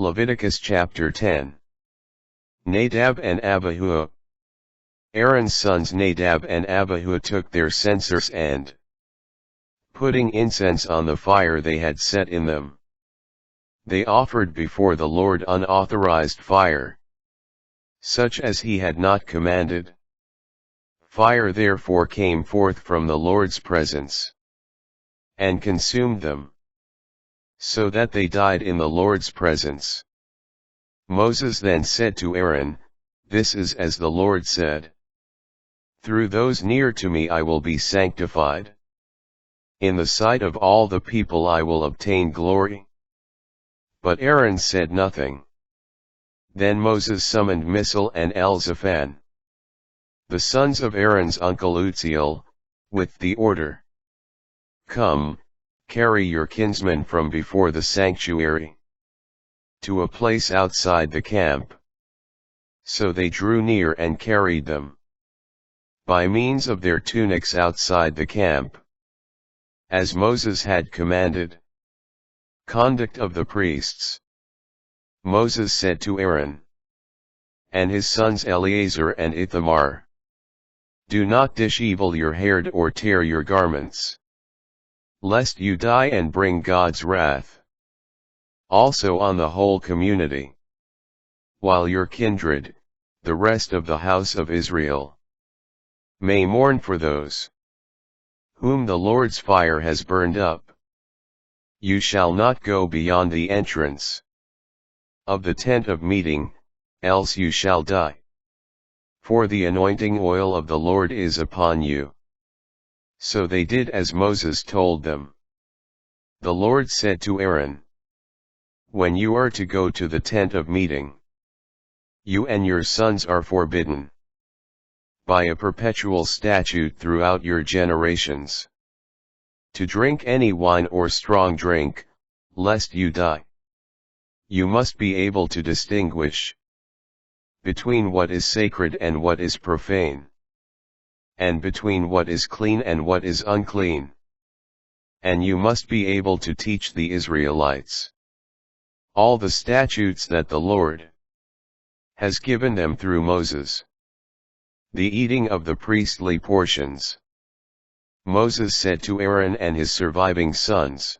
Leviticus chapter 10. Nadab and Abihu. Aaron's sons Nadab and Abihu took their censers and, putting incense on the fire they had set in them, they offered before the Lord unauthorized fire, such as he had not commanded. Fire therefore came forth from the Lord's presence, and consumed them, so that they died in the Lord's presence. Moses then said to Aaron, "This is as the Lord said. Through those near to me I will be sanctified. In the sight of all the people I will obtain glory." But Aaron said nothing. Then Moses summoned Misal and Elzaphan, the sons of Aaron's uncle Uzziel, with the order, "Come, carry your kinsmen from before the sanctuary to a place outside the camp." So they drew near and carried them, by means of their tunics outside the camp, as Moses had commanded. Conduct of the priests. Moses said to Aaron and his sons Eleazar and Ithamar, "Do not dishevel your hair or tear your garments, lest you die and bring God's wrath also on the whole community, while your kindred, the rest of the house of Israel, may mourn for those whom the Lord's fire has burned up. You shall not go beyond the entrance of the tent of meeting, else you shall die. For the anointing oil of the Lord is upon you." So they did as Moses told them. The Lord said to Aaron, "When you are to go to the tent of meeting, you and your sons are forbidden, by a perpetual statute throughout your generations, to drink any wine or strong drink, lest you die. You must be able to distinguish between what is sacred and what is profane, and between what is clean and what is unclean. And you must be able to teach the Israelites all the statutes that the Lord has given them through Moses." The eating of the priestly portions. Moses said to Aaron and his surviving sons,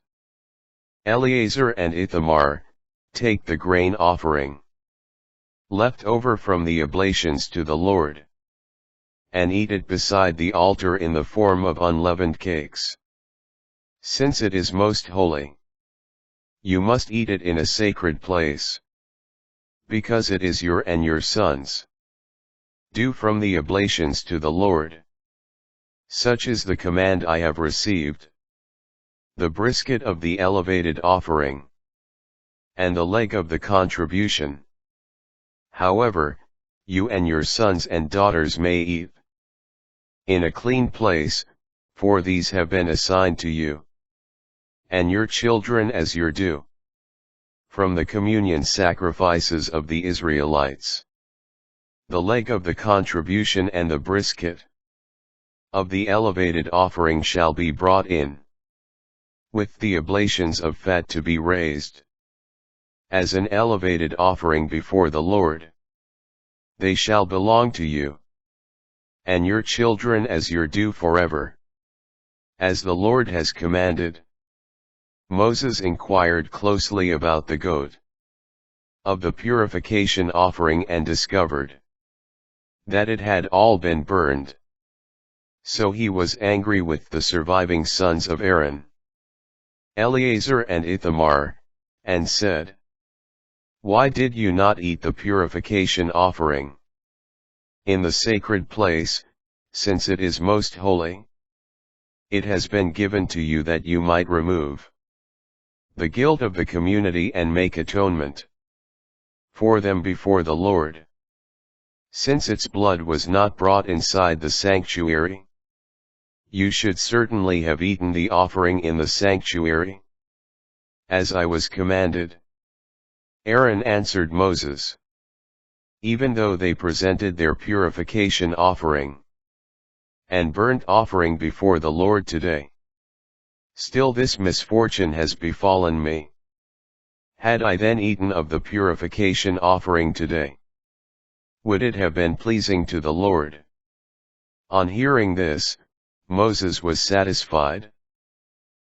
Eleazar and Ithamar, "Take the grain offering left over from the oblations to the Lord, and eat it beside the altar in the form of unleavened cakes. Since it is most holy, you must eat it in a sacred place, because it is your and your sons' due from the oblations to the Lord. Such is the command I have received. The brisket of the elevated offering, and the leg of the contribution, however, you and your sons and daughters may eat in a clean place, for these have been assigned to you, and your children as your due, from the communion sacrifices of the Israelites. The leg of the contribution and the brisket of the elevated offering shall be brought in, with the oblations of fat to be raised, as an elevated offering before the Lord. They shall belong to you, and your children as your due forever, as the Lord has commanded." Moses inquired closely about the goat of the purification offering and discovered that it had all been burned. So he was angry with the surviving sons of Aaron, Eleazar and Ithamar, and said, "Why did you not eat the purification offering in the sacred place, since it is most holy? It has been given to you that you might remove the guilt of the community and make atonement for them before the Lord. Since its blood was not brought inside the sanctuary, you should certainly have eaten the offering in the sanctuary, as I was commanded." Aaron answered Moses, "Even though they presented their purification offering and burnt offering before the Lord today, still this misfortune has befallen me. Had I then eaten of the purification offering today? Would it have been pleasing to the Lord? On hearing this, Moses was satisfied.